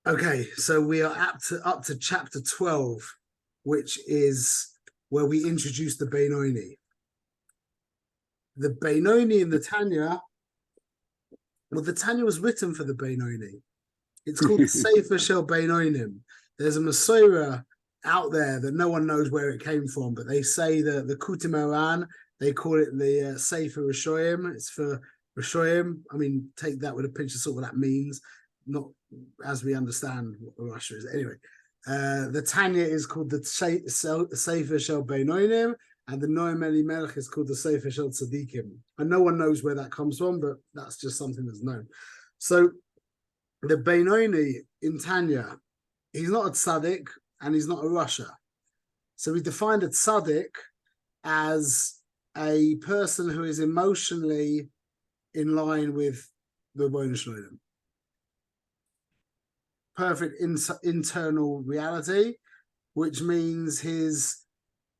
Okay, so we are up to chapter 12, which is where we introduce the Beinoni. The Beinoni in the Tanya, well, the Tanya was written for the Beinoni. It's called the Sefer Shel Beinonim. There's a Masorah out there that no one knows where it came from, but they say that the Kutim Moran, they call it the Sefer Rishoyim. It's for Rishoyim. I mean, take that with a pinch of salt, what that means. Not as we understand what Russia is. Anyway, the Tanya is called the Sefer Shel Beinonim, and the Noam Elimelech is called the Sefer Shel Tzadikim. And no one knows where that comes from, but that's just something that's known. So the Beinoni in Tanya, he's not a tzaddik and he's not a Rasha. So we defined a tzaddik as a person who is emotionally in line with the Beinoni Shloim. Perfect internal reality, which means his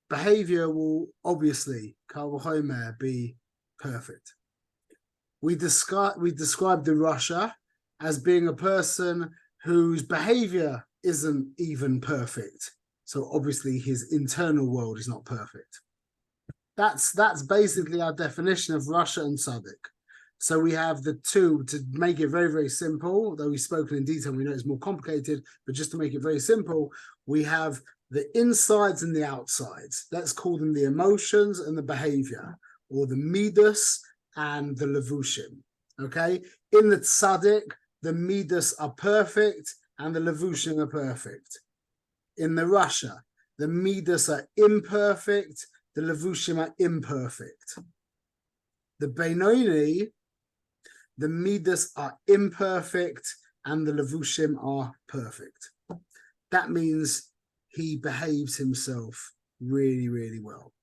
behavior will obviously be perfect. We describe the Rasha as being a person whose behavior isn't even perfect. So obviously his internal world is not perfect. That's basically our definition of Rasha and Tzaddik. So we have the two, to make it very, very simple, though we've spoken in detail, we know it's more complicated, but just to make it very simple, we have the insides and the outsides. Let's call them the emotions and the behavior, or the midas and the levushim, okay? In the tzaddik, the midas are perfect and the levushim are perfect. In the Rasha, the midas are imperfect, the levushim are imperfect. The Beinoni, the midas are imperfect and the levushim are perfect. That means he behaves himself really, really well.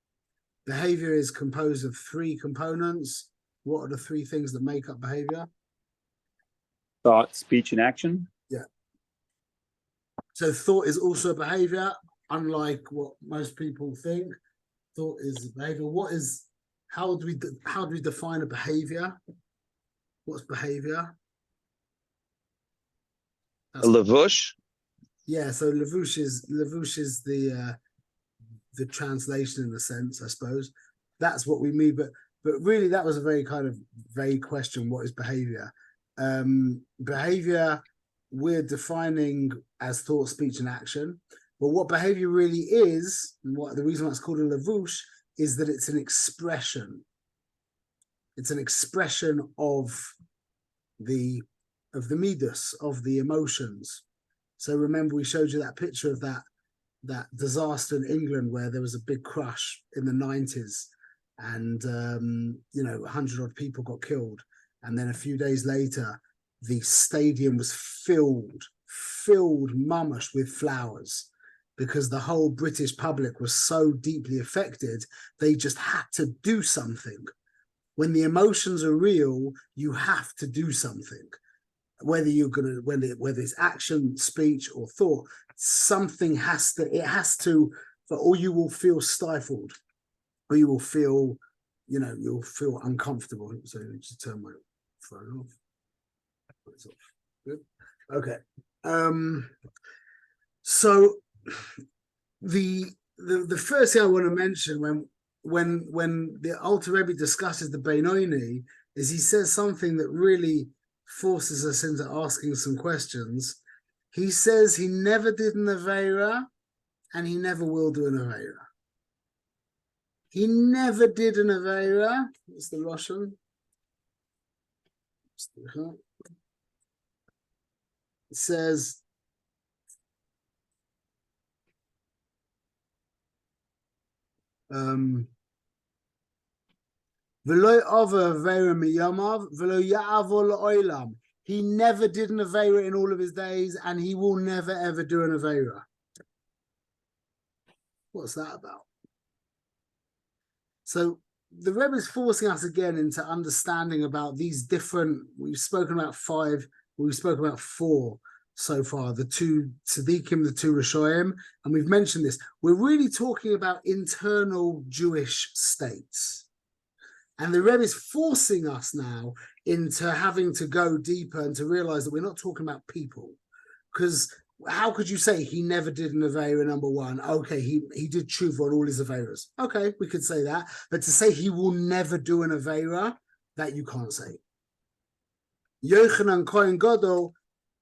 Behavior is composed of three components. What are the three things that make up behavior? Thought, speech, and action. Yeah. So thought is also a behavior, unlike what most people think. Thought is behavior. How do we define a behavior? What's behavior? A levush? Yeah, so levush is the translation in a sense, I suppose. That's what we mean, but really that was a very kind of vague question. What is behavior? Behavior we're defining as thought, speech, and action. But what behavior really is, and what the reason why it's called a levush, is that it's an expression. It's an expression of the midas, of the emotions. So remember, we showed you that picture of that disaster in England where there was a big crush in the 90s, and 100 odd people got killed, and then a few days later, the stadium was filled mamash with flowers, because the whole British public was so deeply affected, they just had to do something. When the emotions are real, you have to do something. Whether it's action, speech, or thought, something has to, or you will feel stifled, or you will feel, you'll feel uncomfortable. So let me just turn my phone off. It's off. Good. Okay. So the first thing I want to mention when the Alter Rebbe discusses the Beinoni is he says something that really forces us into asking some questions. He says he never did an Aveira and he never will do an Aveira. He never did an Aveira. What's the Russian? It says he never did an Aveira in all of his days, and he will never ever do an Aveira. What's that about? So the Rebbe is forcing us again into understanding about these different, we've spoken about four so far, the two Tzadikim, the two Rishoyim, and we've mentioned this. We're really talking about internal Jewish states. And the Rebbe is forcing us now into having to go deeper and to realize that we're not talking about people. because how could you say he never did an Avera number one? Okay, he did tshuva on all his Averas. Okay, we could say that. But to say he will never do an Avera, that you can't say. Yochanan Kohen Gadol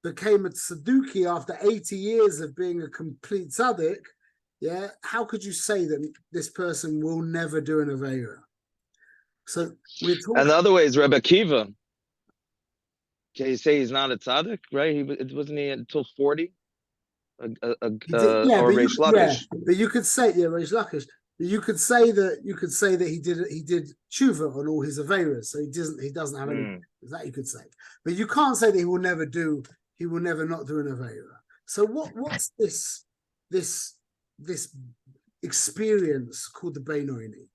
became a tzadduki after 80 years of being a complete tzaddik. Yeah, how could you say that this person will never do an Avera? So we're talking. And the other way is Rebbe Kiva. Can you say he's not a tzaddik, right? It wasn't he until 40? Or Reish Lakish. But you could say, Reish Lakish. You could say that he did tshuva on all his averas, so he doesn't have any. That you could say, but you can't say that he will never not do an avera. So what's this experience called the Beinoni?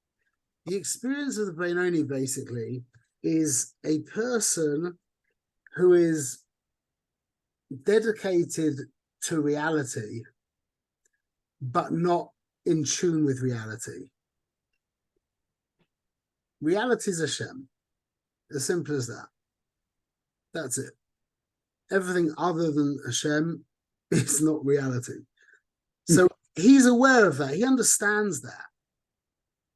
The experience of the Beinoni basically is a person who is dedicated to reality, but not in tune with reality. Reality is Hashem. As simple as that. That's it. Everything other than Hashem is not reality. So he's aware of that. He understands that.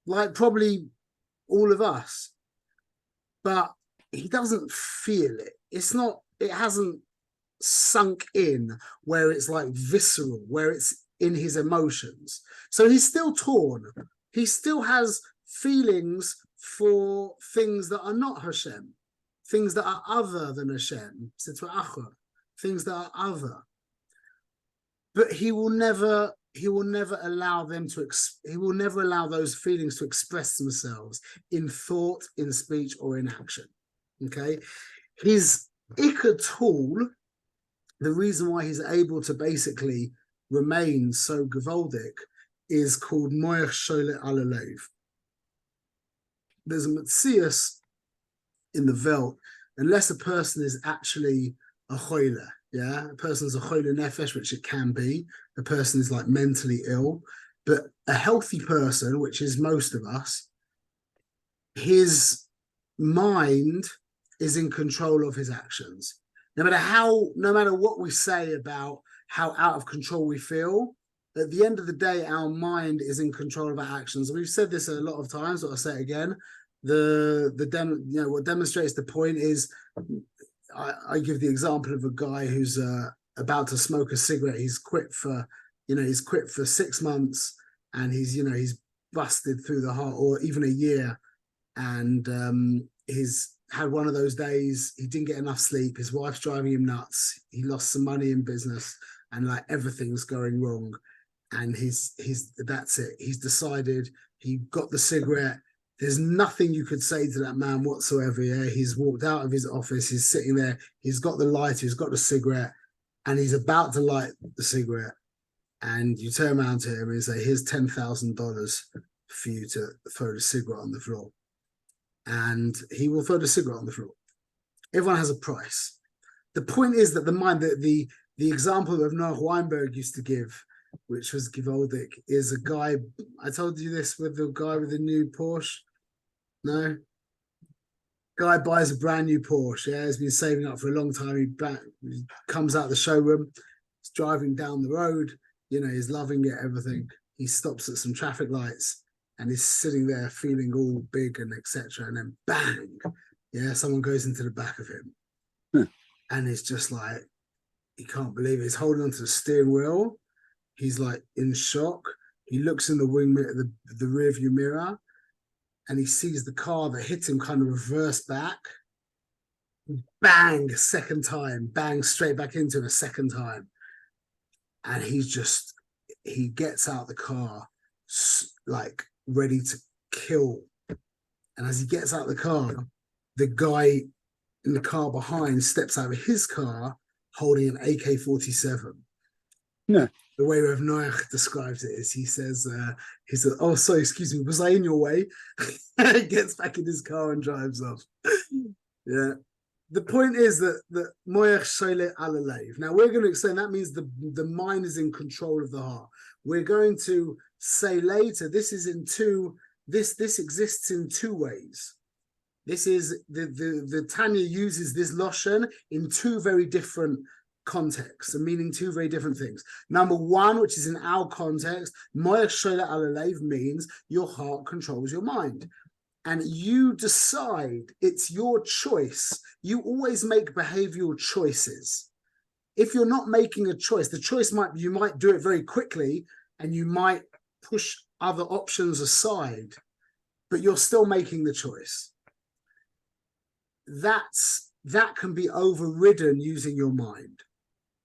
Like probably all of us. But he doesn't feel it. It hasn't sunk in where it's like visceral, where it's in his emotions. So he's still torn. He still has feelings for things that are not Hashem, things that are other than Hashem, things that are other. But he will never allow those feelings to express themselves in thought, in speech, or in action. Okay, his ikar tool, the reason why he's able to basically remain so gavaldic, is called moyach sholet alalev. There's a metzius in the Velt, unless a person is actually a choile, yeah, a person's a choile nefesh, which it can be, a person is like mentally ill, but a healthy person, which is most of us, his mind is in control of his actions. No matter what we say about how out of control we feel, at the end of the day, our mind is in control of our actions. We've said this a lot of times, but I'll say it again. What demonstrates the point is, I give the example of a guy who's about to smoke a cigarette. He's quit for 6 months, and he's busted through the heart, or even a year, and he's had one of those days. He didn't get enough sleep. His wife's driving him nuts. He lost some money in business, and like everything's going wrong. And that's it. He's decided. He got the cigarette. There's nothing you could say to that man whatsoever. Yeah, he's walked out of his office. He's sitting there. He's got the lighter. He's got the cigarette, and he's about to light the cigarette. And you turn around to him and say, "Here's $10,000 for you to throw the cigarette on the floor." And he will throw the cigarette on the floor. Everyone has a price. The point is that the mind, the example of Noah Weinberg used to give, which was Givaldic, is a guy. I told you this with the guy with the new Porsche. No? Guy buys a brand new Porsche. Yeah, he's been saving up for a long time. He comes out the showroom. He's driving down the road. He's loving it, everything. He stops at some traffic lights and he's sitting there feeling all big and etc. And then bang, yeah, someone goes into the back of him. And it's just like, he can't believe it. He's holding onto the steering wheel. He's like in shock. He looks in the wing mirror, the rear view mirror, and he sees the car that hit him kind of reverse back. Bang, a second time. Bang, straight back into him a second time. And he gets out the car, like ready to kill. And as he gets out the car, the guy in the car behind steps out of his car holding an AK-47. No. The way Rev Noach describes it is he says, "Oh, sorry, excuse me, was I in your way?" Gets back in his car and drives off. Yeah. The point is that Moyach Shole Alalev. Now we're going to explain that means the mind is in control of the heart. We're going to say later this exists in two ways. This is the Tanya uses this loshon in two very different contexts and meaning two very different things. Number one, which is in our context, Moyach Shola Alalev means your heart controls your mind. And you decide, it's your choice. You always make behavioral choices. If you're not making a choice, the choice might be, you might do it very quickly and you might push other options aside, but you're still making the choice. That can be overridden using your mind.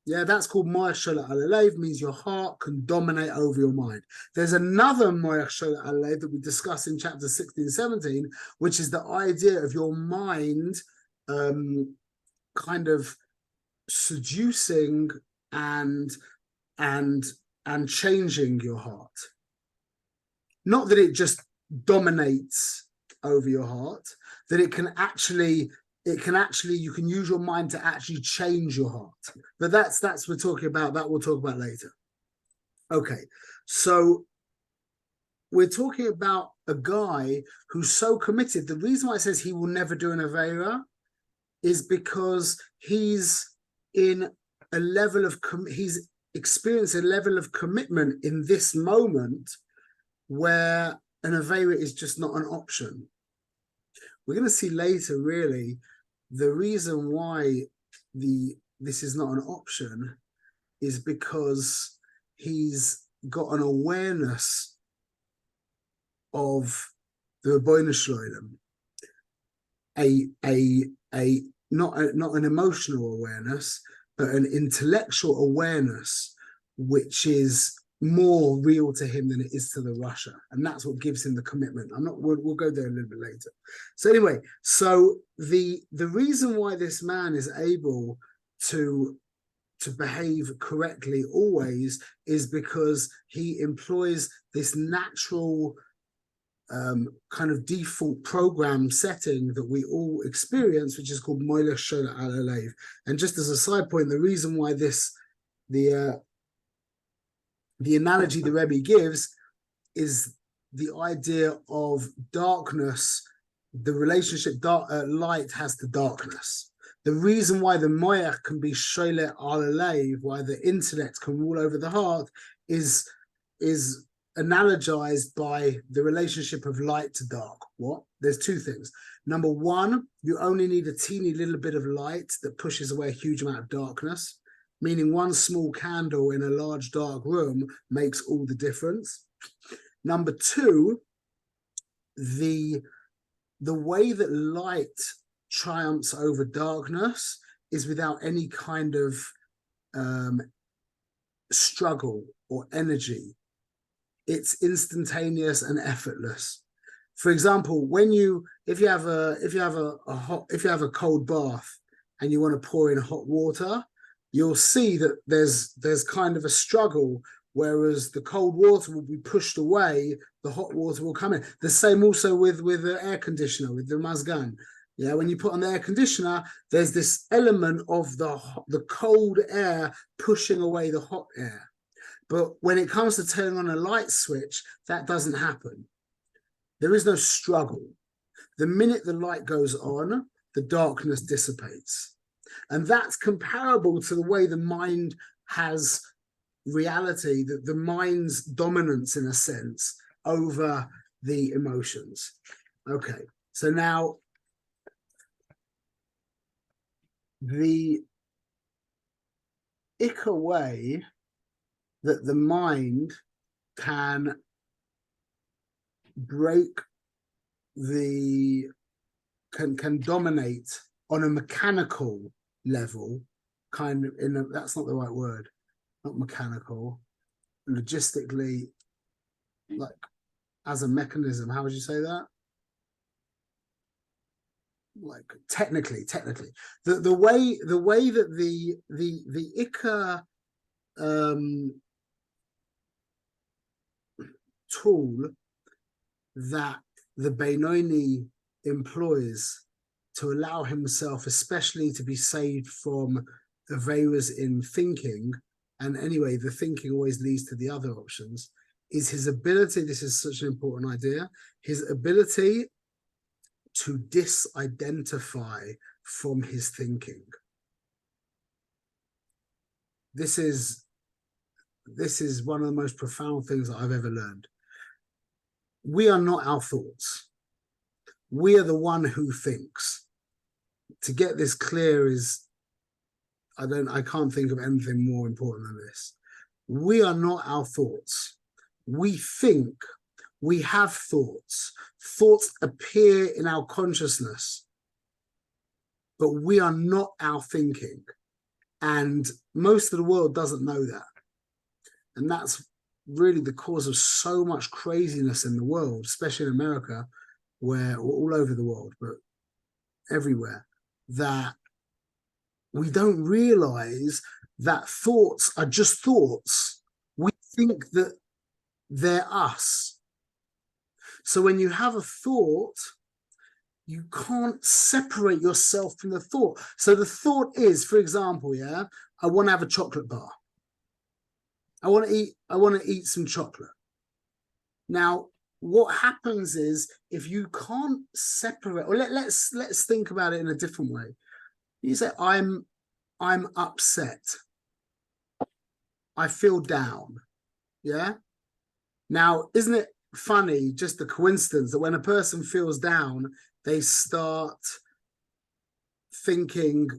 Yeah, that's called Moyach Shola Alalev, means your heart can dominate over your mind. There's another Moyach Shola Alalev that we discuss in chapter 16, 17, which is the idea of your mind kind of seducing and changing your heart. Not that it just dominates over your heart, that it can actually, you can use your mind to actually change your heart. But that's we're talking about, that we'll talk about later. Okay, so we're talking about a guy who's so committed. The reason why it says he will never do an Avera is because he's in a level of, he's experienced a level of commitment in this moment where an Avera is just not an option. We're going to see later, really, the reason why this is not an option is because he's got an awareness of the Beinoni Shloim, not an emotional awareness, but an intellectual awareness, which is more real to him than it is to the Russia, and that's what gives him the commitment. We'll go there a little bit later. So anyway, so the reason why this man is able to behave correctly always is because he employs this natural kind of default program setting that we all experience, which is called Moyach Shola Alalev. And just as a side point, the reason why the analogy the Rebbe gives is the idea of darkness, the relationship light has to darkness. The reason why the Moyach can be Shola Alalev, why the intellect can rule over the heart, is analogized by the relationship of light to dark. What? There's two things. Number one, you only need a teeny little bit of light that pushes away a huge amount of darkness, meaning one small candle in a large dark room makes all the difference. Number two, the way that light triumphs over darkness is without any kind of struggle or energy. It's instantaneous and effortless. For example, if you have a cold bath and you want to pour in hot water, you'll see that there's kind of a struggle, whereas the cold water will be pushed away, the hot water will come in. The same also with the air conditioner, with the mazgan. Yeah, when you put on the air conditioner, there's this element of the cold air pushing away the hot air. But when it comes to turning on a light switch, that doesn't happen. There is no struggle. The minute the light goes on, the darkness dissipates. And that's comparable to the way the mind has reality, the mind's dominance, in a sense, over the emotions. Okay, so now the Ikka way that the mind can break can dominate on a mechanical level, kind of that's not the right word, not mechanical, logistically, like as a mechanism. How would you say that? Like technically, the way that the Ikka tool that the Beinoni employs to allow himself, especially to be saved from averas in thinking, and anyway, the thinking always leads to the other options, is his ability, this is such an important idea, his ability to disidentify from his thinking. this is one of the most profound things that I've ever learned. We are not our thoughts. We are the one who thinks. To get this clear is, I can't think of anything more important than this. We are not our thoughts. We think. We have thoughts. Thoughts appear in our consciousness, but we are not our thinking. And most of the world doesn't know that. And that's really the cause of so much craziness in the world, especially in America, where all over the world, but everywhere, that we don't realize that thoughts are just thoughts. We think that they're us. So when you have a thought, you can't separate yourself from the thought. So the thought is, for example, I want to have a chocolate bar. I want to eat some chocolate. Now, what happens is, if you can't separate, or let's think about it in a different way. You say, I'm upset. I feel down. Yeah. Now, isn't it funny, just the coincidence that when a person feels down, they start thinking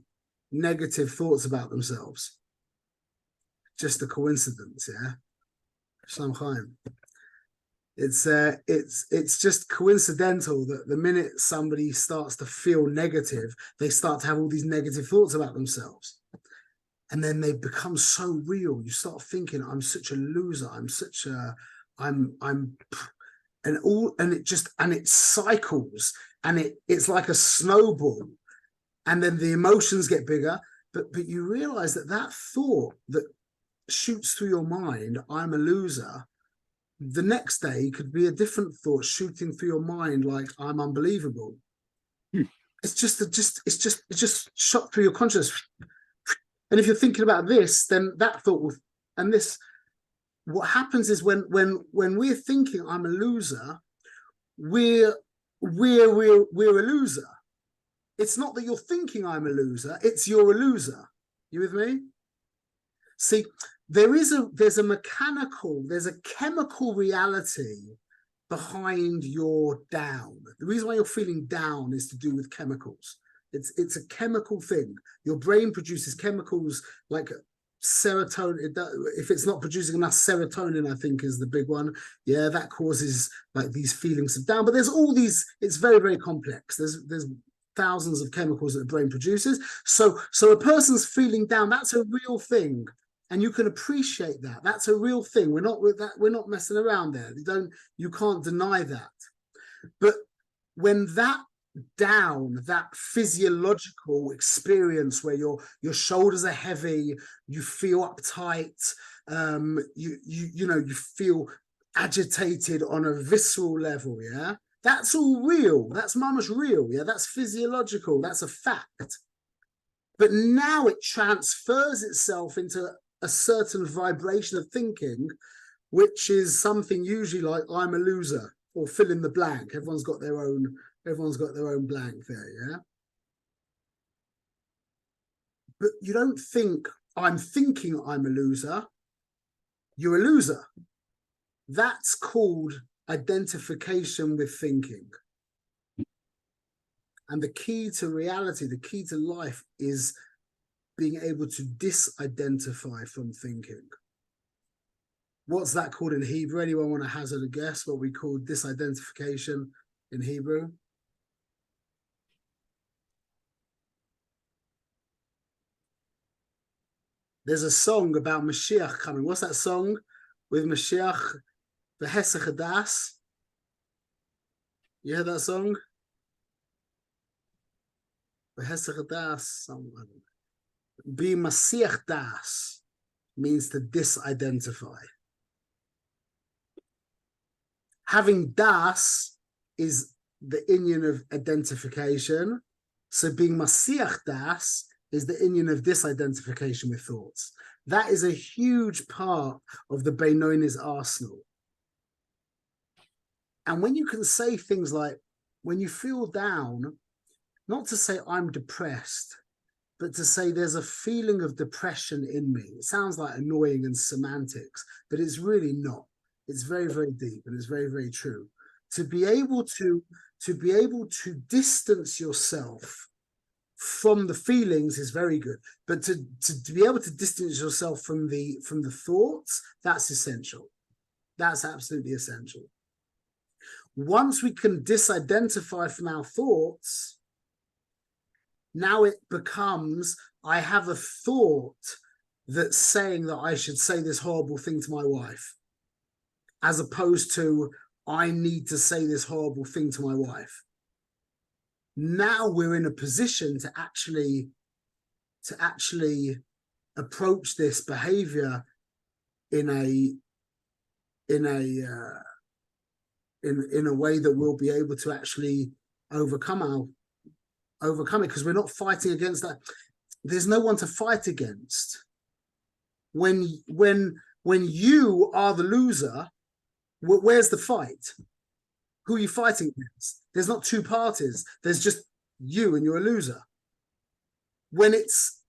negative thoughts about themselves? Just a coincidence, yeah. Shalom Chaim. It's just coincidental that the minute somebody starts to feel negative, they start to have all these negative thoughts about themselves, and then they become so real. You start thinking, I'm such a loser. And it cycles, and it's like a snowball, and then the emotions get bigger. But you realize that thought that shoots through your mind, I'm a loser, the next day could be a different thought shooting through your mind, like I'm unbelievable. It's just shot through your consciousness. And if you're thinking about this, then that thought will, and this, what happens is when we're thinking I'm a loser, we're a loser. It's not that you're thinking I'm a loser, it's you're a loser. You with me? See, there's a chemical reality behind your down. The reason why you're feeling down is to do with chemicals. It's a chemical thing. Your brain produces chemicals like serotonin. If it's not producing enough serotonin, I think is the big one. Yeah, that causes like these feelings of down. But there's all these. It's very, very complex. There's thousands of chemicals that the brain produces. So a person's feeling down, that's a real thing. And you can appreciate that. That's a real thing. We're not messing around there. You can't deny that. But when that down, that physiological experience where your shoulders are heavy, you feel uptight, you feel agitated on a visceral level, yeah? That's all real. That's mama's real, yeah? That's physiological. That's a fact. But now it transfers itself into a certain vibration of thinking, which is something usually like I'm a loser or fill in the blank. Everyone's got their own blank there, yeah? But you don't think I'm thinking I'm a loser. You're a loser. That's called identification with thinking. And the key to reality, the key to life is being able to disidentify from thinking. What's that called in Hebrew? Anyone want to hazard a guess what we call disidentification in Hebrew? There's a song about Mashiach coming. What's that song with Mashiach? V'hesach hadas. You heard that song? V'hesach hadas. Be Mashiach das means to disidentify. Having das is the Indian of identification. So being Mashiach das is the Indian of disidentification with thoughts. That is a huge part of the Beinoni's arsenal. And when you can say things like, when you feel down, not to say I'm depressed, but to say there's a feeling of depression in me. It sounds like annoying and semantics, but it's really not. It's very, very deep, and it's very, very true. To be able to distance yourself from the feelings is very good, but to be able to distance yourself from the thoughts, that's essential. That's absolutely essential. Once we can disidentify from our thoughts, now it becomes, I have a thought that's saying that I should say this horrible thing to my wife, as opposed to, I need to say this horrible thing to my wife. Now we're in a position to actually approach this behavior in a way that we'll be able to actually overcome it, because we're not fighting against that. There's no one to fight against. When you are the loser, where's the fight? Who are you fighting against? There's not two parties. There's just you, and you're a loser. When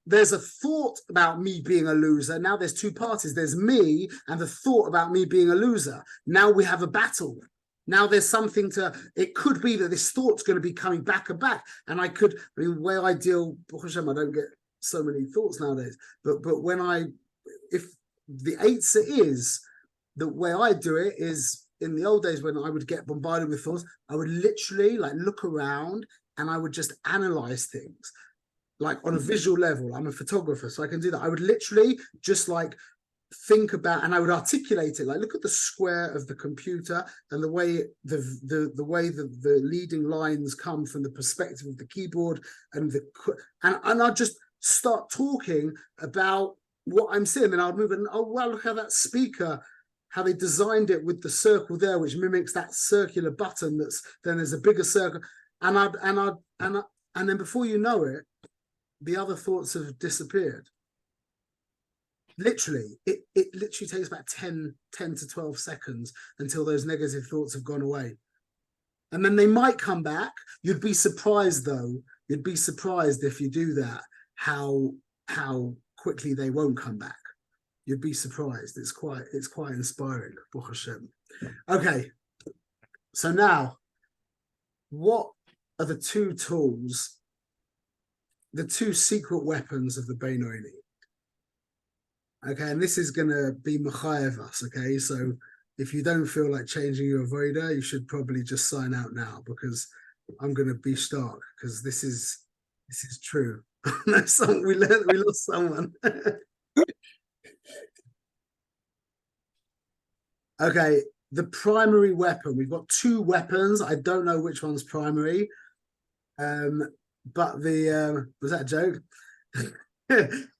there's a thought about me being a loser, now there's two parties. There's me and the thought about me being a loser. Now we have a battle. Now there's something it could be that this thought's going to be coming back and back. And where I deal, Hashem, I don't get so many thoughts nowadays, but if the Eitzah is, the way I do it is, in the old days when I would get bombarded with thoughts, I would literally look around and I would just analyze things, like on a visual level. I'm a photographer, so I can do that. I would literally just think about, and I would articulate it. Look at the square of the computer and the way the leading lines come from the perspective of the keyboard, and I'd just start talking about what I'm seeing. And I'd move and, oh wow, look how that speaker, how they designed it with the circle there, which mimics that circular button. Then there's a bigger circle, and then before you know it, the other thoughts have disappeared. Literally, it literally takes about 10 to 12 seconds until those negative thoughts have gone away. And then they might come back. You'd be surprised though. You'd be surprised if you do that, how quickly they won't come back. You'd be surprised. It's quite inspiring. Baruch Hashem. Okay. So now, what are the two tools, the two secret weapons of the Beinoni? Okay, and this is going to be Machayev us, okay? So if you don't feel like changing your avodah, you should probably just sign out now, because I'm going to be stark, because this is true. We lost someone. Okay, the primary weapon. We've got two weapons. I don't know which one's primary. But was that a joke?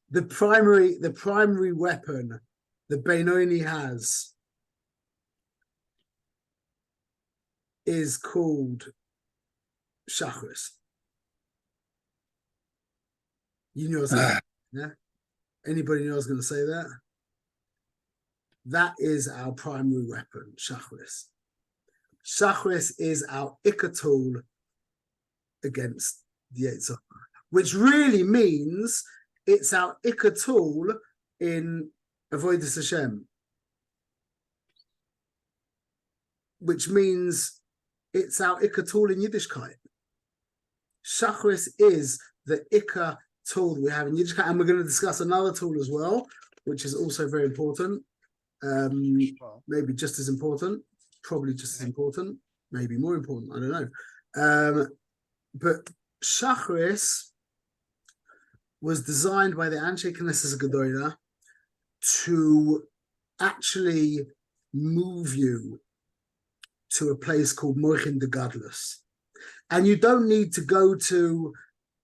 The primary weapon the Beinoni has is called Shachris. You knew I was going to, yeah? Anybody knew I was going to say that? That is our primary weapon, Shachris. Shachris is our Ikka tool against the Yetzer Hara, which really means it's our Ikka tool in Avodas Hashem, which means it's our Ikka tool in Yiddishkeit. Shachris is the Ikka tool we have in Yiddishkeit, and we're going to discuss another tool as well, which is also very important. Maybe just as important, probably just as important, maybe more important, I don't know. But Shachris was designed by the Anshe Knesset Gedolah to actually move you to a place called Moichin de Gadlus. And you don't need to go to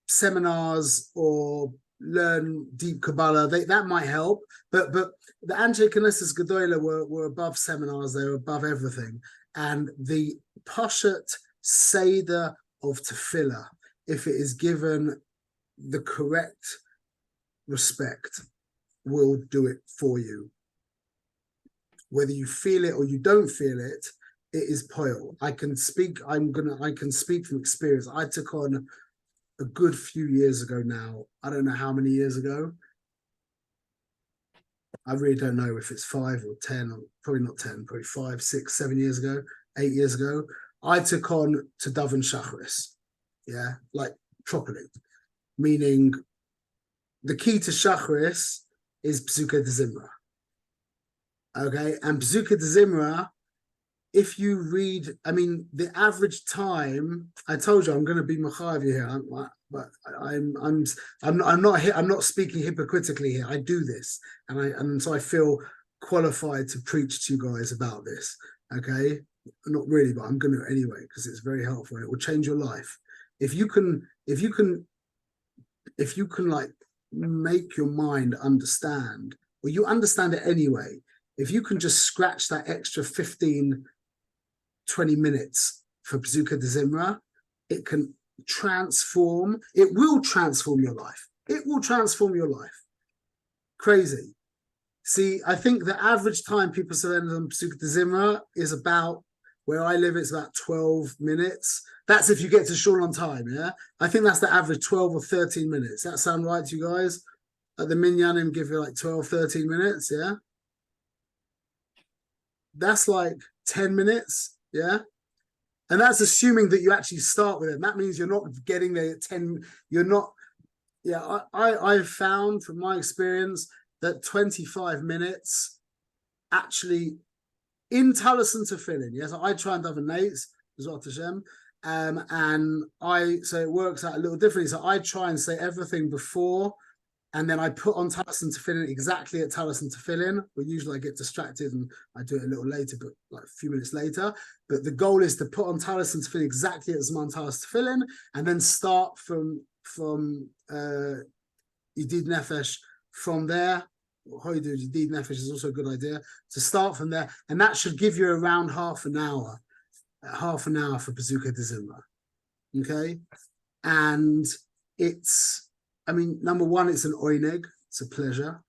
seminars or learn deep Kabbalah. That might help, but the Anshe Knesset Gedolah were above seminars. They were above everything. And the Pashat Seder of Tefillah, if it is given the correct respect, will do it for you. Whether you feel it or you don't feel it, it is poil. I can speak from experience. I took on a good few years ago now. I don't know how many years ago. I really don't know if it's 5 or 10, or probably not 10, probably 5, 6, 7 years ago, 8 years ago. I took on to Daven Shachris, yeah, like properly, meaning the key to Shachris is Psuke de Zimra. Okay, and Psuke de Zimra, if you read, I mean, the average time, I told you I'm going to be Machavi here, but I'm not speaking hypocritically here. I do this, and so I feel qualified to preach to you guys about this. Okay, not really, but I'm going to anyway because it's very helpful and it will change your life. If you can like make your mind understand, or you understand it anyway. If you can just scratch that extra 15, 20 minutes for Psuke de Zimra, it can transform, it will transform your life. It will transform your life. Crazy. See, I think the average time people spend on Psuke de Zimra is about, where I live, it's about 12 minutes. That's if you get to shul on time, yeah? I think that's the average, 12 or 13 minutes. That sound right to you guys? At the Minyanim give you like 12, 13 minutes, yeah? That's like 10 minutes, yeah? And that's assuming that you actually start with it. That means you're not getting there at 10, you're not, yeah, I've found from my experience that 25 minutes actually in Talus and Tefillin, yes, I try and daven nates, Zot Hashem, and so it works out a little differently. So I try and say everything before, and then I put on Talus and Tefillin exactly at Talus and Tefillin. But usually I get distracted and I do it a little later, but like a few minutes later. But the goal is to put on Talus and Tefillin exactly at Zman Talus Tefillin, and then start from Yedid Nefesh from there. Hoidu Yedid Nefesh is also a good idea to start from there, and that should give you around half an hour for Psuke de Zimra. Okay, and it's, I mean, number one, it's an oineg, it's a pleasure.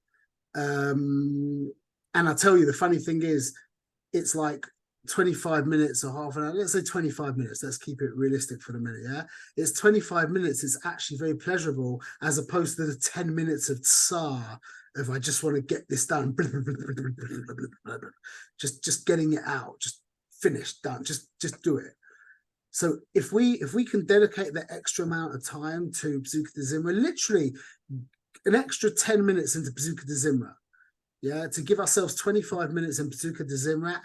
And I'll tell you, the funny thing is, it's like 25 minutes or half an hour. Let's say 25 minutes. Let's keep it realistic for the minute, yeah? It's 25 minutes. It's actually very pleasurable as opposed to the 10 minutes of tsar, if I just want to get this done. Just getting it out, just finished, done, just do it. So if we can dedicate the extra amount of time to Psuke de Zimra, literally an extra 10 minutes into Psuke de Zimra, yeah, to give ourselves 25 minutes in Psuke de Zimra,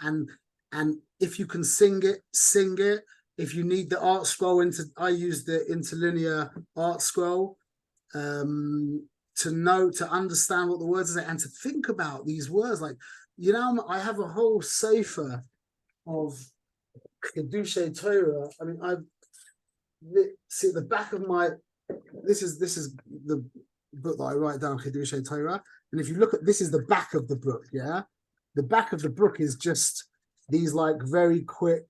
and if you can sing it, sing it. If you need the art scroll, I use the interlinear art scroll to understand what the words are and to think about these words. Like, you know, I have a whole sefer of Kedushay Torah. I mean, see at the back of my, this is the book that I write down, Kedushay Torah. And if you look at, this is the back of the book, yeah? The back of the book is just these like very quick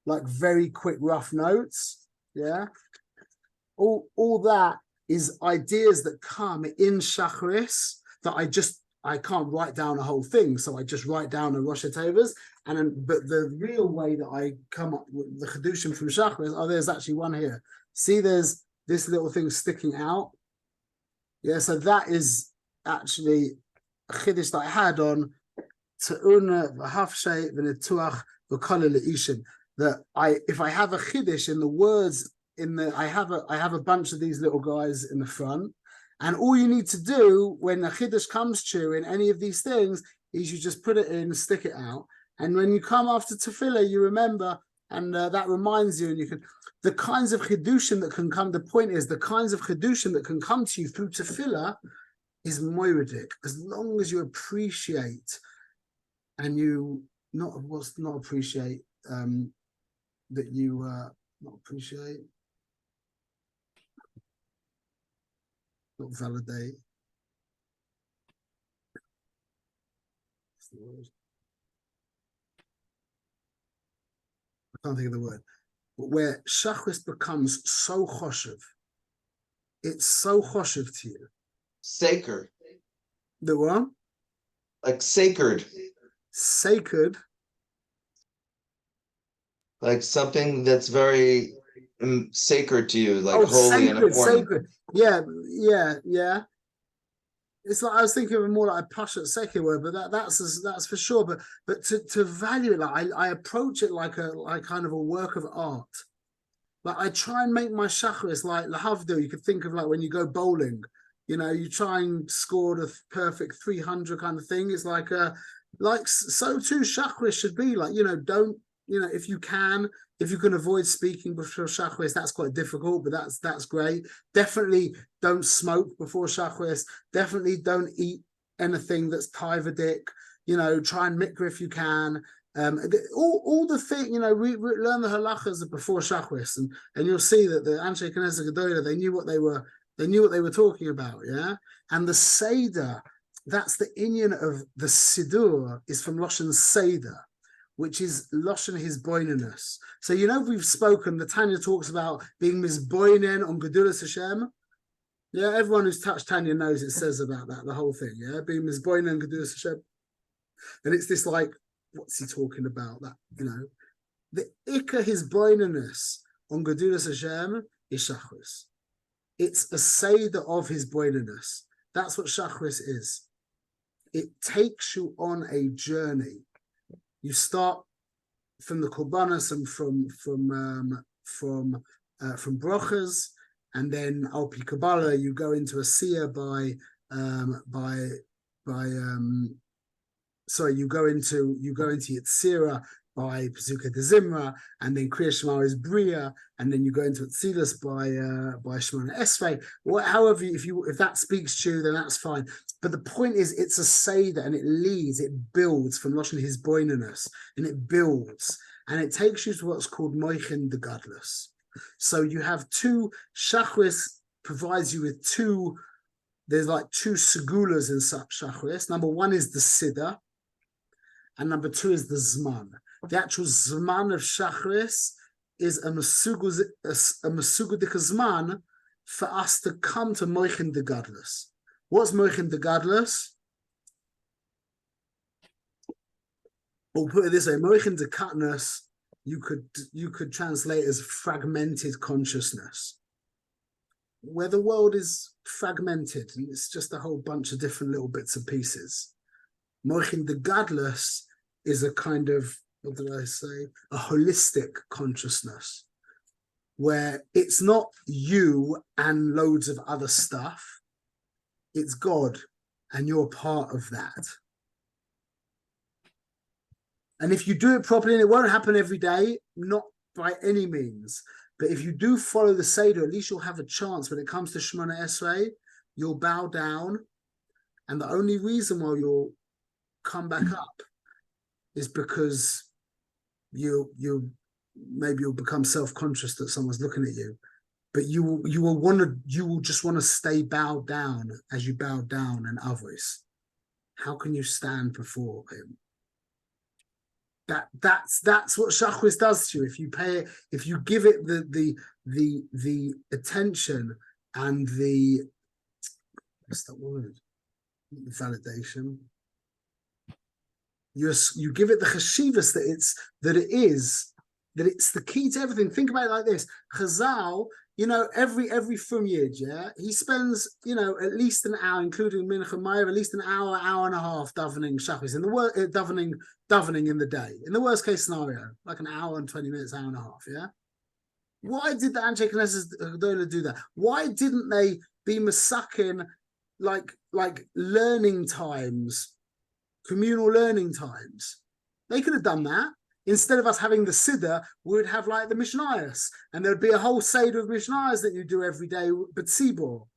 rough notes, yeah? All that is ideas that come in Shachris that I can't write down a whole thing, so I just write down a Rosh Hashanah. But the real way that I come up with the Chedushim from Shachris, there's actually one here. See, there's this little thing sticking out. Yeah, so that is actually a Chiddush that I had on Te'una v'Hafshei v'Netuach v'Kol Le'ishim. That if I have a Chiddush in the words, I have a bunch of these little guys in the front, and all you need to do when a Chiddush comes to you in any of these things is you just put it in, stick it out, and when you come after Tefillah, you remember, and that reminds you, and you can, the kinds of Chidushim that can come, the point is, the kinds of Chidushim that can come to you through Tefillah is moiridik, as long as you appreciate, and you not appreciate, that you not appreciate, not validate. What's the word? I can't think of the word. But where Shachris becomes so choshev, it's so choshev to you. Sacred. The what? Like sacred. Sacred. Like something that's very sacred to you, like holy and important. Sacred. Yeah. It's like I was thinking of more like a pasha secular word, but that's for sure. But to value it, like I approach it like kind of a work of art. Like I try and make my shacharis like lahavdil. You could think of like when you go bowling, you try and score the perfect 300 kind of thing. It's like so too shacharis should be like, don't, if you can avoid speaking before shacharis, that's quite difficult, but that's great. Definitely don't smoke before shacharis. Definitely don't eat anything that's taivadik. Try and mikra if you can. All the thing, we learn the halachas before shacharis, and you'll see that the Anshe Knesset Gedolah, they knew what they were talking about, yeah. And the seder, that's the inyan of the sidur, is from Lashon seder, which is Lashon his boineness. So we've spoken. The Tanya talks about being misboinen on Gedulas Hashem. Yeah, everyone who's touched Tanya knows it says about that, the whole thing. Yeah, being misboinen on Gedulas Hashem, and it's this like, what's he talking about? That the ikka his boineness on Gedulas Hashem is shachris. It's a seder of his boineness. That's what shachris is. It takes you on a journey. You start from the korbanos and from brochas, and then al pi Kabbalah you go into a siyah you go into Yitzira by Pesuka de Zimra, and then Kriya Shema is Bria, and then you go into Tzilus by Shemona Esrei. However, if that speaks to you, then that's fine. But the point is, it's a seder, and it builds from Lashon his boineness, and it builds, and it takes you to what's called Moichin de Gadlus. So you have two shachris, provides you with two. There's like two segulas in shachris. Number one is the siddur, and number two is the zman. The actual zman of shachris is a mesugudik zman for us to come to Moichin de Gadlus. What's Moichin de Gadlus? Or put it this way, Moichin de Katnus, you could translate as fragmented consciousness, where the world is fragmented and it's just a whole bunch of different little bits and pieces. Moichin de Gadlus is a kind of, what did I say? A holistic consciousness, where it's not you and loads of other stuff. It's God, and you're part of that. And if you do it properly, and it won't happen every day, not by any means, but if you do follow the Seder, at least you'll have a chance when it comes to Shemona Esrei. You'll bow down, and the only reason why you'll come back up is because you'll become self-conscious that someone's looking at you. But you will just want to stay bowed down as you bow down in avos. How can you stand before him? That's what shachris does to you. If you give it the attention and the, what's that word? Validation. You give it the chashivas that it's the key to everything. Think about it like this: Chazal, every Fum Yid, yeah, he spends, at least an hour, including Mincha Mayer, at least an hour and a half davening shachris in the davening in the day. In the worst case scenario, like an hour and 20 minutes, hour and a half, yeah. Why did the Anshe Knesset Gedolah do that? Why didn't they be masakin like learning times, communal learning times? They could have done that. Instead of us having the Siddur, we would have like the Mishnayos, and there'd be a whole Seder of Mishnayos that you do every day, but Tzibor.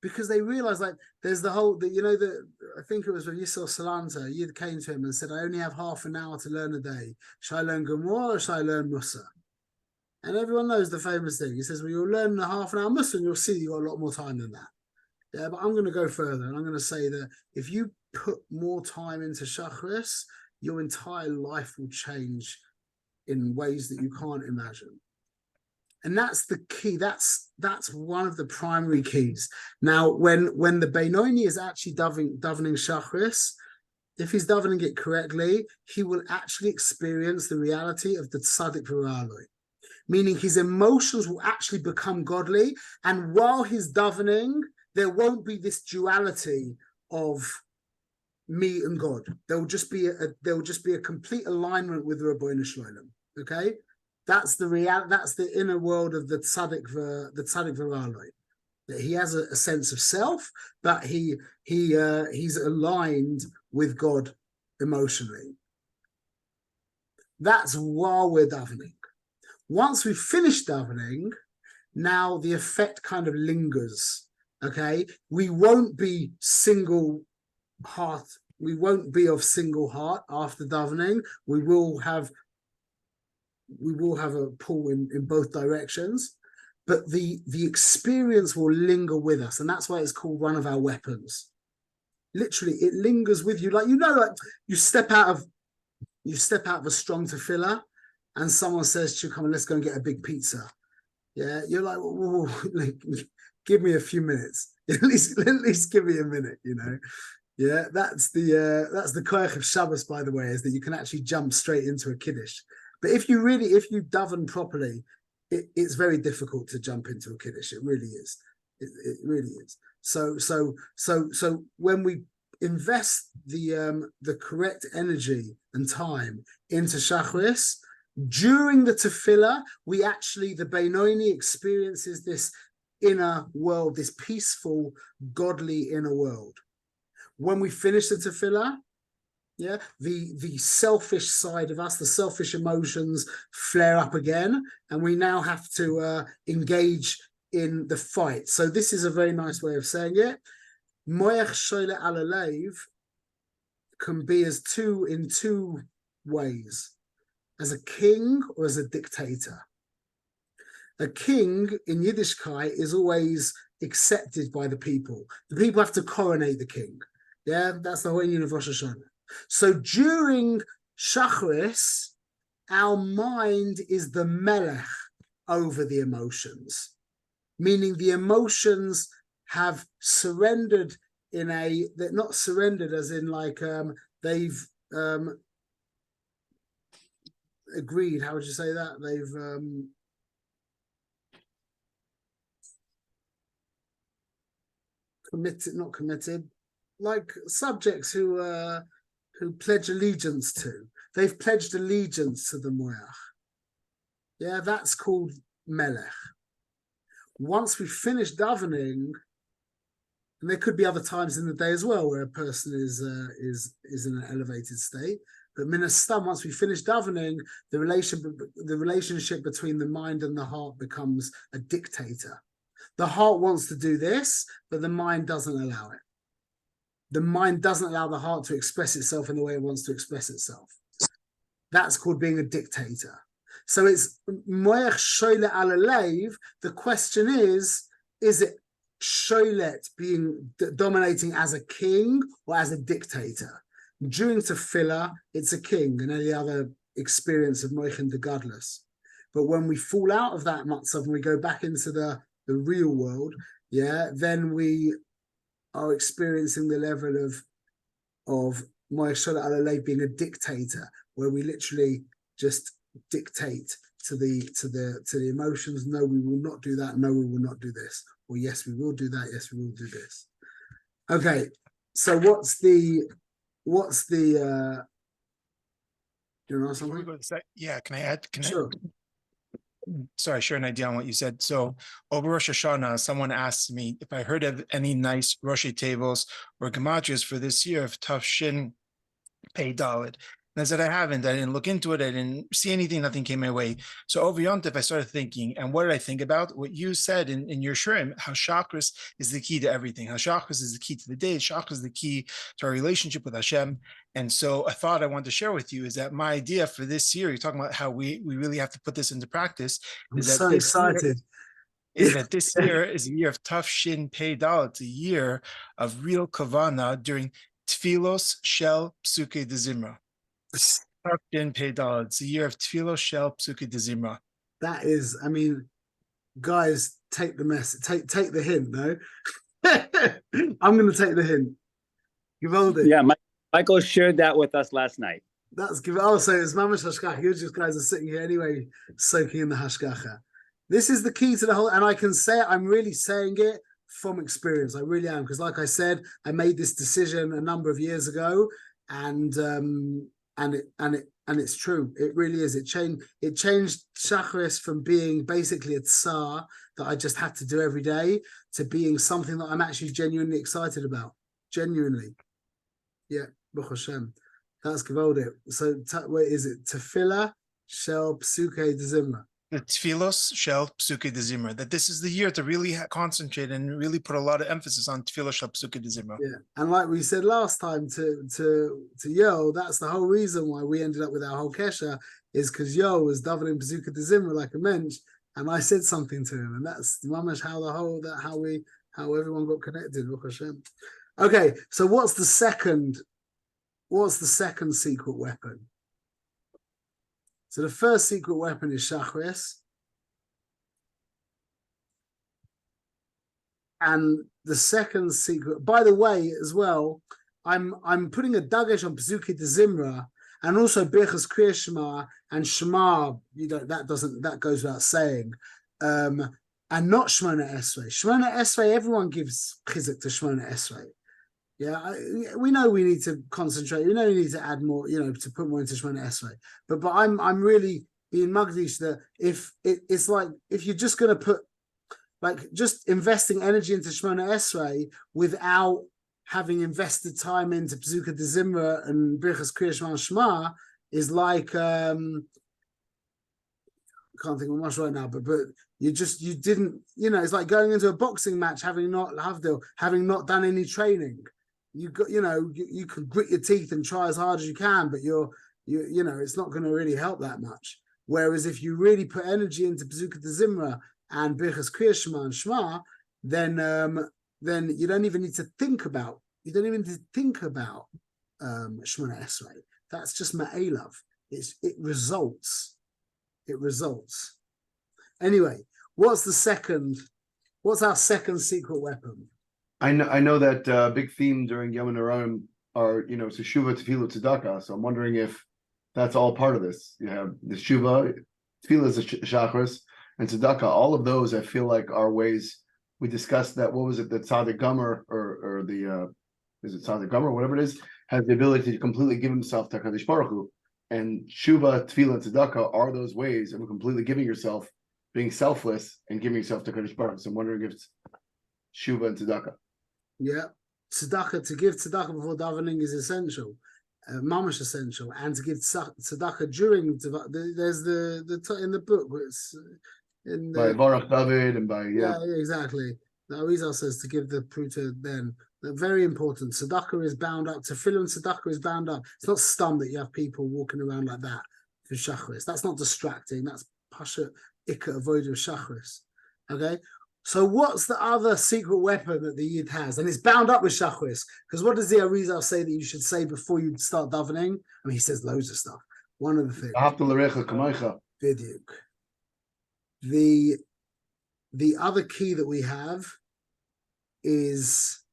Because they realized, like, there's the whole, I think it was with Yisrael Salanta, Yid came to him and said, I only have half an hour to learn a day. Should I learn Gemara or should I learn Musa? And everyone knows the famous thing. He says, well, you'll learn a half an hour Musa and you'll see you've got a lot more time than that. Yeah, but I'm going to go further, and I'm going to say that if you put more time into Shachris, your entire life will change in ways that you can't imagine. And that's the key. That's one of the primary keys. Now, when the Beinoni is actually davening Shachris, if he's davening it correctly, he will actually experience the reality of the Tzaddik V'Ra'aloi. meaning his emotions will actually become godly. And while he's davening, there won't be this duality of me and God. There will just be a complete alignment with Rabbeinu Shalom. Okay, that's the reality. That's the inner world of the tzaddik v'raloi. That he has a sense of self, but he's aligned with God emotionally. That's while we're davening. Once we finish davening, now the effect kind of lingers. Okay, we won't be single heart. We won't be of single heart after davening. We will have a pull in both directions, but the experience will linger with us, and that's why it's called one of our weapons. Literally, it lingers with you. Like, like you step out of a strong tefillah, and someone says to you, "Come on, let's go and get a big pizza." Yeah, you're like, "Whoa, like, give me a few minutes. At least give me a minute." Yeah, that's the koach of Shabbos, by the way, is that you can actually jump straight into a kiddush. But if you daven properly, it's very difficult to jump into a kiddush. It really is. It really is. So when we invest the correct energy and time into Shacharis, during the tefillah, the Beinoni experiences this inner world, this peaceful, godly inner world. When we finish the tefillah, the selfish side of us, the selfish emotions flare up again, and we now have to engage in the fight. So this is a very nice way of saying it. Moyach shoyle alaleiv can be in two ways, as a king or as a dictator. A king in Yiddishkeit is always accepted by the people. The people have to coronate the king. Yeah, that's the whole union of Rosh Hashanah. So during Shacharis, our mind is the melech over the emotions, meaning the emotions have surrendered they're not surrendered as in like they've agreed. How would you say that? They've not committed, like subjects who pledge allegiance to. They've pledged allegiance to the moyach. Yeah, that's called melech. Once we finish davening, and there could be other times in the day as well where a person is in an elevated state. But minastam, once we finish davening, the relationship between the mind and the heart becomes a dictator. The heart wants to do this, but the mind doesn't allow it. The mind doesn't allow the heart to express itself in the way it wants to express itself. That's called being a dictator. So it's moyach shoyle alaleiv. The question is it sholet being dominating as a king or as a dictator? During tefillah, it's a king and any other experience of moichin de gadlus. But when we fall out of that matzav and we go back into the real world, then we are experiencing the level of moyach sholet alaleiv being a dictator, where we literally just dictate to the emotions. No, we will not do that. No, we will not do this. Or yes, we will do that. Yes, we will do this. Okay, so what's the do you know something? Yeah, can I add? Sure. Sorry, share an idea on what you said. So over Rosh Hashanah, someone asked me if I heard of any nice Roshi tables or gematrias for this year of Tafshin Pei Dalet. And I said, I haven't. I didn't look into it. I didn't see anything. Nothing came my way. So over Yontif, I started thinking, and what did I think about? What you said in your Shurim, how chakras is the key to everything. How chakras is the key to the day. Chakras is the key to our relationship with Hashem. And so a thought I wanted to share with you is that my idea for this year, you're talking about how we really have to put this into practice. I'm so excited. Is that this year is a year of Tafshin Pei Dalet. It's a year of real kavana during Tfilos Shel Psuke de Zimra. Tafshin Pei Dalet. It's a year of Tfilos Shel Psuke de Zimra. That is, I mean, guys, take the message. Take the hint, no? I'm going to take the hint. You've held it. Yeah, Michael shared that with us last night. That's give. Oh, so it's mamash hashgacha. You just guys are sitting here anyway, soaking in the hashgacha. This is the key to the whole, and I can say I'm really saying it from experience. I really am, because like I said, I made this decision a number of years ago, and it's true. It really is. It changed Shacharis from being basically a tsar that I just had to do every day to being something that I'm actually genuinely excited about. Genuinely. Yeah, Baruch Hashem. That's Gewaldic. So what is it? Tefillah Shel Psuke Dezimra. The Tfilos Shel Psuke Dezimra. That this is the year to really concentrate and really put a lot of emphasis on Tfilos Shel Psuke Dezimra. Yeah, and like we said last time to Yo, that's the whole reason why we ended up with our whole kesha, is because Yo was davening Psuke Dezimra like a mensch, and I said something to him, and that's mamash how how everyone got connected. Baruch Hashem. Okay, so what's the second secret weapon? So the first secret weapon is Shacharis. And the second secret, by the way, as well, I'm putting a dagesh on Psuke de Zimra and also Birchas Kriya Shema and Shema, that goes without saying. And not Shmona Esrei. Shmona Esrei, everyone gives chizuk to Shmona Esrei. Yeah, we know we need to concentrate. We know we need to add more, to put more into Shemona Esrei. But I'm really being magdish that it's like if you're just going to put just investing energy into Shemona Esrei without having invested time into Psuka de Zimra and Birchas Kriya Shema and Shema is like I can't think of much right now, but you didn't, it's like going into a boxing match having not done any training. You can grit your teeth and try as hard as you can, but it's not going to really help that much. Whereas if you really put energy into Psuka de Zimra and Birchas Kriya Shema and Shema, then you don't even need to think about Shemona Esrei. That's just Ma'elav. It results. Anyway, what's our second secret weapon? I know that big theme during Yom Haraim are teshuva, tefillah, tzedakah. So I'm wondering if that's all part of this. You have the teshuva, tefillah is a shachris, and tzedakah. All of those I feel like are ways we discussed that. What was it? The tzaddik gomer or the is it tzaddik gomer? Whatever it is, has the ability to completely give himself to Hakadosh Baruch Hu. And teshuva, tefillah, and tzedakah are those ways of completely giving yourself, being selfless, and giving yourself to Hakadosh Baruch Hu. So I'm wondering if it's teshuva and tzedakah. Yeah, tzedakah, to give tzedakah before davening is essential, mamash essential, and to give tzedakah during there's the in the book it's in the, by Baruch David and by yeah exactly. The Arizal says to give the pruta then. Very important. Tzedakah is bound up. Tefillah and tzedakah is bound up. It's not stum that you have people walking around like that for shacharis. That's not distracting. That's pasha ikka avodah shacharis. Okay. So what's the other secret weapon that the Yid has? And it's bound up with Shacharis. Because what does the Arizal say that you should say before you start davening? I mean, he says loads of stuff. One of the things. The other key that we have is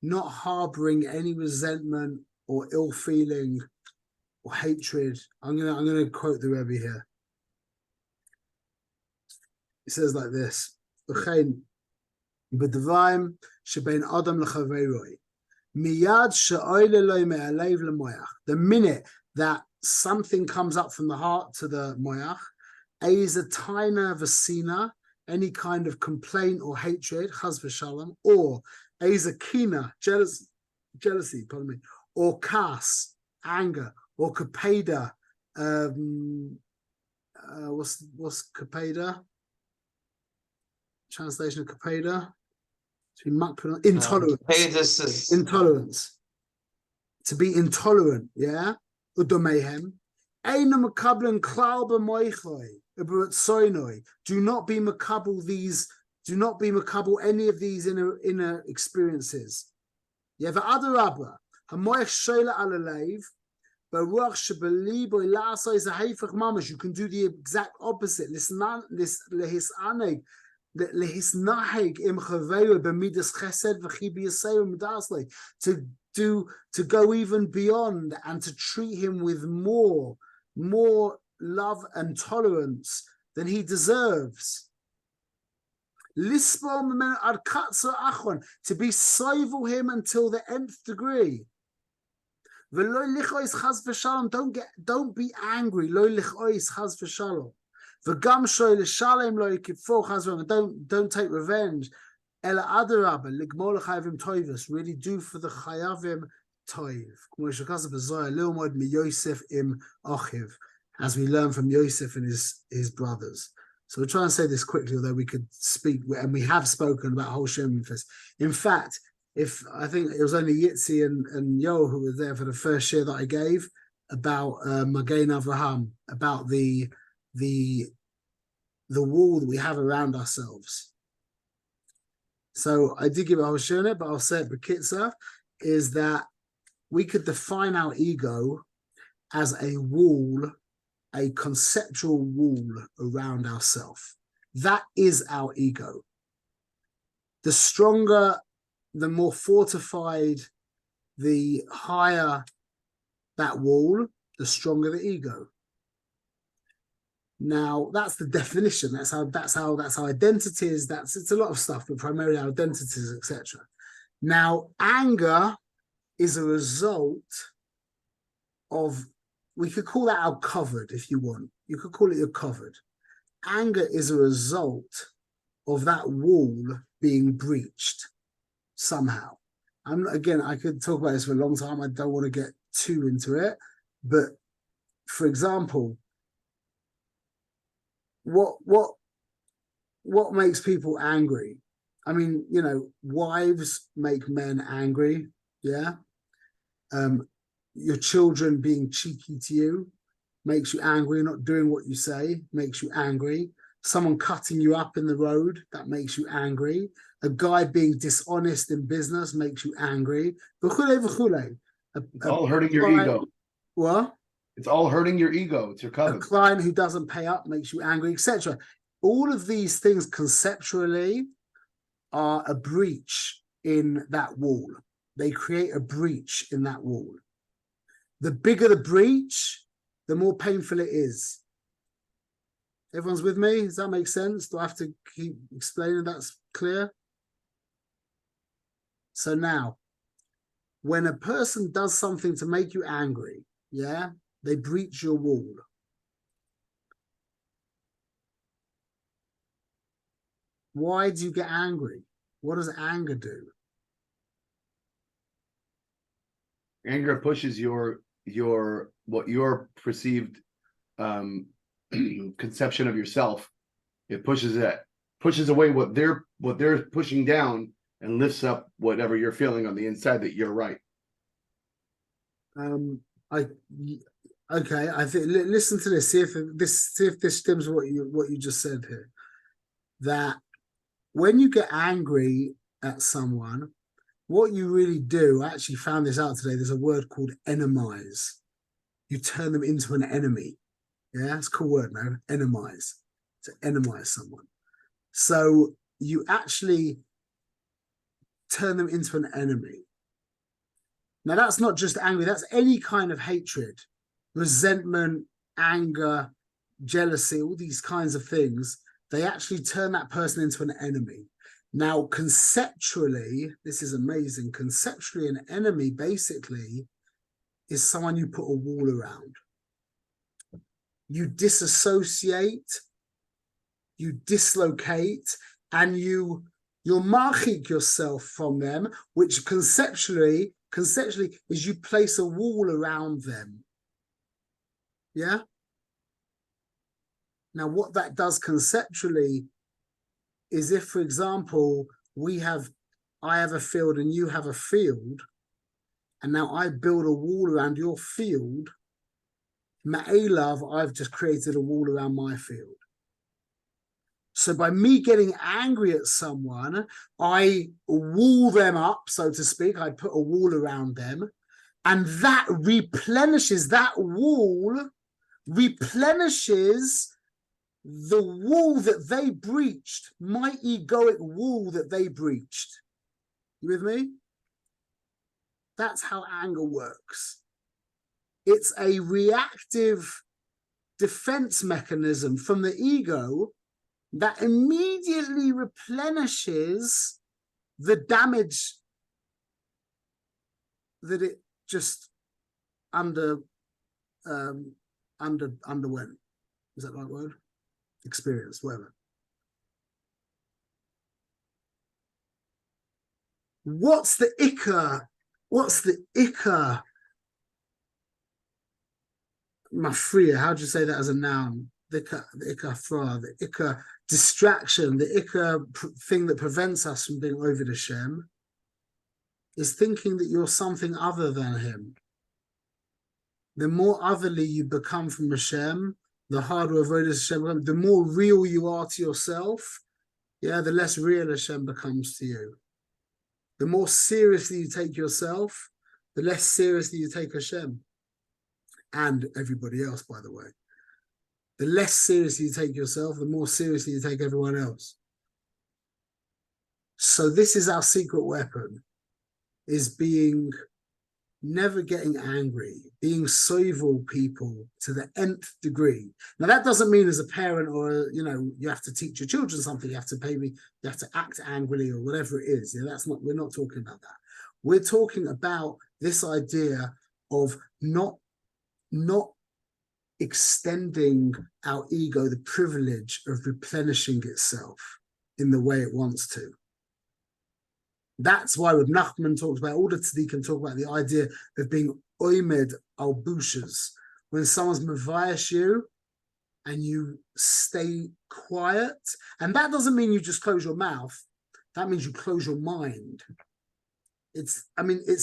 not harboring any resentment or ill feeling or hatred. I'm gonna quote the Rebbe here. He says like this. The minute that something comes up from the heart to the moyach, a taina vasina, any kind of complaint or hatred, chas v'shalom, or a kina, jealousy, pardon me, or kas, anger, or kapeda. What's kapeda? Translation of kapeda, to be intolerance. Intolerance. To be intolerant, yeah. Udomehem. Do not be makabel these. Do not be makabel any of these inner experiences. Yeah, the other rabba. Hamoich shoyla alalev. You can do the exact opposite. To to go even beyond and to treat him with more love and tolerance than he deserves. To be soivel him until the nth degree. Don't be angry. Don't take revenge. Really do for the chayavim toiv. As we learn from Yosef and his brothers. So we're trying to say this quickly, although we could speak, and we have spoken about whole Shem Fest. In fact, if I think it was only Yitzi and Yoel who were there for the first year that I gave about Magen Avraham, about the wall that we have around ourselves. So I did give a whole Shem, but I'll say it B'kitza, is that we could define our ego as a wall, a conceptual wall around ourselves. That is our ego. The stronger, the more fortified, the higher that wall, the stronger the ego. Now, that's the definition. That's how identity is. It's a lot of stuff, but primarily our identities, etc. Now, anger is a result of, we could call that our covered if you want. You could call it your covered. Anger is a result of that wall being breached somehow. Again, I could talk about this for a long time. I don't want to get too into it. But for example, what makes people angry? I mean, you know, wives make men angry. Yeah. Your children being cheeky to you makes you angry. Not doing what you say makes you angry. Someone cutting you up in the road, that makes you angry. A guy being dishonest in business makes you angry. It's all hurting your ego. What? It's all hurting your ego. It's your covet. A client who doesn't pay up makes you angry, etc. All of these things conceptually are a breach in that wall. They create a breach in that wall. The bigger the breach, the more painful it is. Everyone's with me? Does that make sense? Do I have to keep explaining that's clear? So now, when a person does something to make you angry, yeah, they breach your wall. Why do you get angry? What does anger do? Anger pushes your what your perceived conception of yourself. It pushes away what they're pushing down and lifts up whatever you're feeling on the inside that you're right. Okay, I think listen to this. See if this stems what you just said here. That when you get angry at someone, what you really do, I actually found this out today. There's a word called enemize. You turn them into an enemy. Yeah, it's a cool word, man. Enemize. To enemize someone. So you actually turn them into an enemy. Now, that's not just angry. That's any kind of hatred, resentment, anger, jealousy, all these kinds of things. They actually turn that person into an enemy. Now, conceptually, this is amazing. Conceptually, an enemy basically is someone you put a wall around. You disassociate, you dislocate, and you're marchik yourself from them, which conceptually is you place a wall around them. Yeah? Now, what that does conceptually is if, for example, I have a field and you have a field, and now I build a wall around your field, Ma'elav, I've just created a wall around my field. So by me getting angry at someone, I wall them up, so to speak. I put a wall around them, and that replenishes, that wall replenishes the wall that they breached, my egoic wall that they breached. You with me? That's how anger works. It's a reactive defense mechanism from the ego that immediately replenishes the damage that it just underwent. Is that the right word? Experience, whatever. What's the ikka? What's the ikka? Mafriya, how do you say that as a noun? The ikka fra, the ikka distraction, the ikka thing that prevents us from being over the Shem is thinking that you're something other than him. The more otherly you become from Hashem, the harder avodas Hashem becomes. The more real you are to yourself, yeah, the less real Hashem becomes to you. The more seriously you take yourself, the less seriously you take Hashem. And everybody else, by the way. The less seriously you take yourself, the more seriously you take everyone else. So this is our secret weapon, is never getting angry, being soivel people to the nth degree. Now that doesn't mean as a parent or, you have to teach your children something, you have to act angrily or whatever it is. We're not talking about that. We're talking about this idea of not extending our ego the privilege of replenishing itself in the way it wants to. That's why when Nachman talks about, all the tzaddikim talk about the idea of being oimed al bushas. When someone's mevayash you and you stay quiet, and that doesn't mean you just close your mouth. That means you close your mind. It's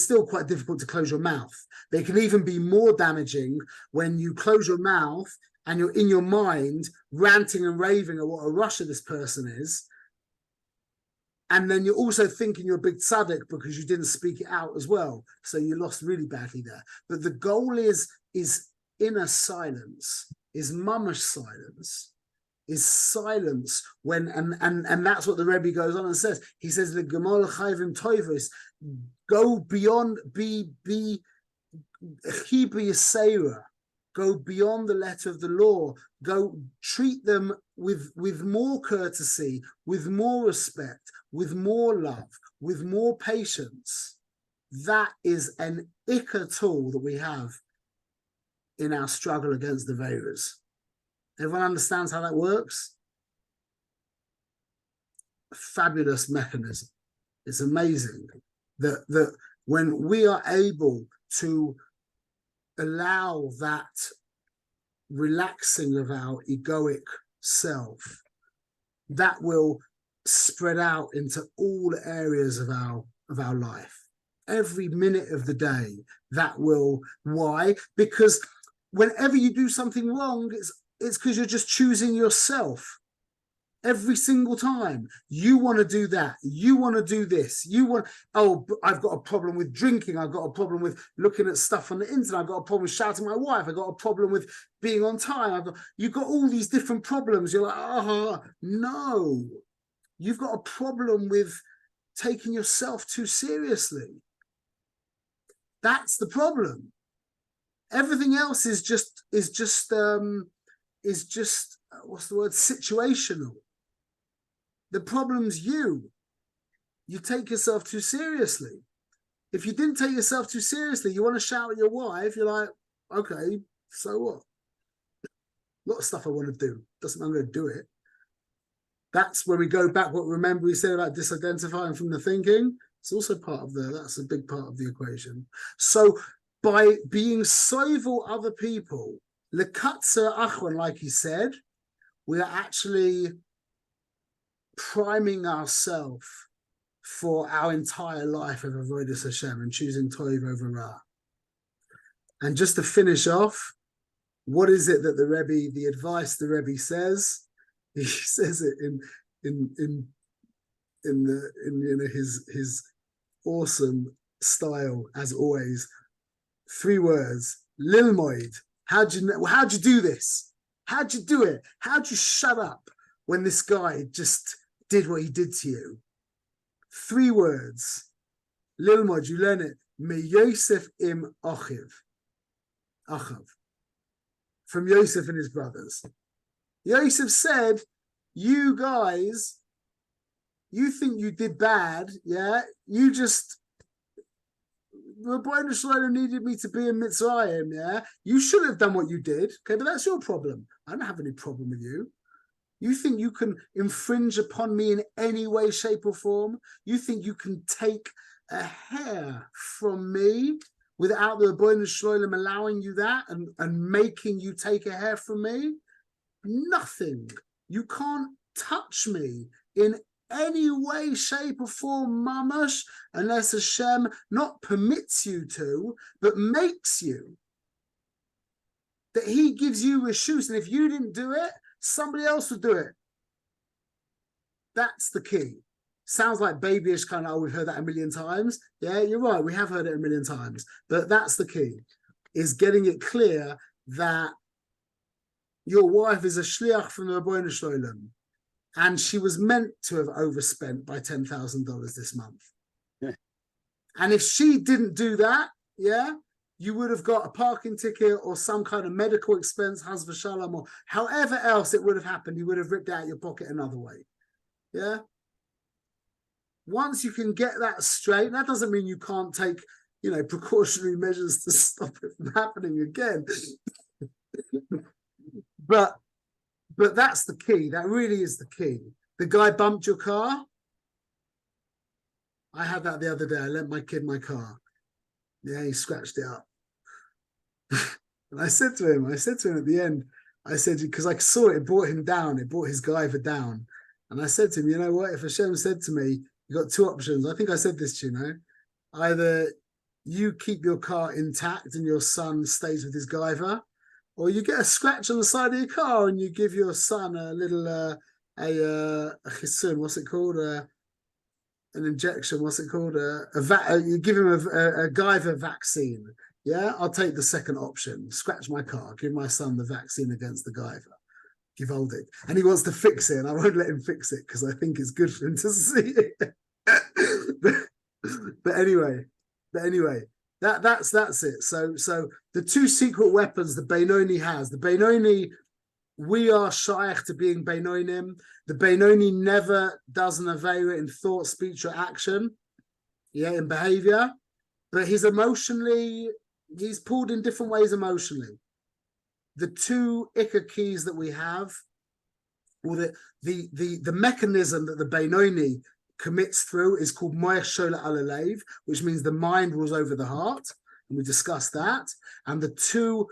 still quite difficult to close your mouth. But it can even be more damaging when you close your mouth and you're in your mind ranting and raving at what a Russia this person is. And then you're also thinking you're a big tzaddik because you didn't speak it out as well. So you lost really badly there. But the goal is inner silence, is mamash silence, is silence when, and that's what the Rebbe goes on and says. He says, the Gemol Chayvim Toivos, go beyond, be Hebrew Yisera, go beyond the letter of the law, go treat them with more courtesy, with more respect, with more love, with more patience. That is an ikka tool that we have in our struggle against the Veiras. Everyone understands how that works? A fabulous mechanism. It's amazing that when we are able to allow that relaxing of our egoic self, that will spread out into all areas of our life. Every minute of the day, that will. Why? Because whenever you do something wrong, it's because you're just choosing yourself. Every single time you want to do that, you want to do this, I've got a problem with drinking, I've got a problem with looking at stuff on the internet, I've got a problem with shouting at my wife, I've got a problem with being on time, you've got all these different problems. You're like, no, you've got a problem with taking yourself too seriously. That's the problem. Everything else is just what's the word, situational. The problem's you take yourself too seriously. If you didn't take yourself too seriously, you want to shout at your wife, you're like, okay, so what? A lot of stuff I want to do, doesn't mean I'm going to do it. That's where we go back, remember we said about disidentifying from the thinking. It's also that's a big part of the equation. So by being soivel other people, lekatzer achron, like he said, we are actually priming ourselves for our entire life of avodas Hashem and choosing Tov over Ra. And just to finish off, what is it that the advice the Rebbe says? He says it in his awesome style, as always. 3 words: Lilmoid. How'd you do this? How'd you do it? How'd you shut up when this guy just did what he did to you? 3 words. Lilmod, you learn it. me Yosef im Achiv. From Yosef and his brothers. Yosef said, you guys, you think you did bad, yeah? You just, Rabbi Shalom needed me to be in Mitzrayim, yeah? You should have done what you did, okay? But that's your problem. I don't have any problem with you. You think you can infringe upon me in any way, shape, or form? You think you can take a hair from me without the Beinoni Shalom allowing you that and making you take a hair from me? Nothing. You can't touch me in any way, shape, or form, mamash, unless Hashem not permits you to, but makes you. That he gives you reshus, and if you didn't do it, somebody else would do it. That's the key. Sounds like babyish, kind of, oh, we've heard that a million times. Yeah, you're right, we have heard it a million times. But that's the key, is getting it clear that your wife is a shliach from the Beinoni Shalom, and she was meant to have overspent by $10,000 this month. Yeah. And if she didn't do that, yeah, you would have got a parking ticket or some kind of medical expense, Haz v'shalom, or however else it would have happened, you would have ripped out your pocket another way. Yeah. Once you can get that straight, that doesn't mean you can't take, precautionary measures to stop it from happening again. But that's the key. That really is the key. The guy bumped your car. I had that the other day. I lent my kid my car. Yeah, he scratched it up. And I said to him at the end, I said, because I saw it brought him down. It brought his guyver down. And I said to him, you know what? If Hashem said to me, you got two options. I think I said this to you, either you keep your car intact and your son stays with his guyver, or you get a scratch on the side of your car and you give your son a little a chisun, what's it called? An injection, what's it called? You give him a guyver vaccine. Yeah, I'll take the second option. Scratch my car, give my son the vaccine against the guyver. Givaldic. And he wants to fix it, and I won't let him fix it because I think it's good for him to see it. but anyway, that's it. So the two secret weapons the Beinoni has. The Beinoni, we are shaykh to being Beinonim. The Beinoni never does an avera in thought, speech, or action. Yeah, in behavior. But he's pulled in different ways emotionally. The two ikka keys that we have, or the mechanism that the Beinoni commits through is called Moach Shola Alalev, which means the mind rules over the heart, and we discussed that. And the two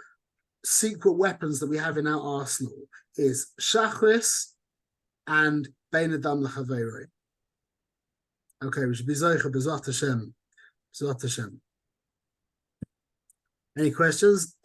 secret weapons that we have in our arsenal is Shachris and Bein Adam L'Chaveroi. Okay, we should be Zoicha B'Zvat Hashem. B'Zvat Hashem. Any questions?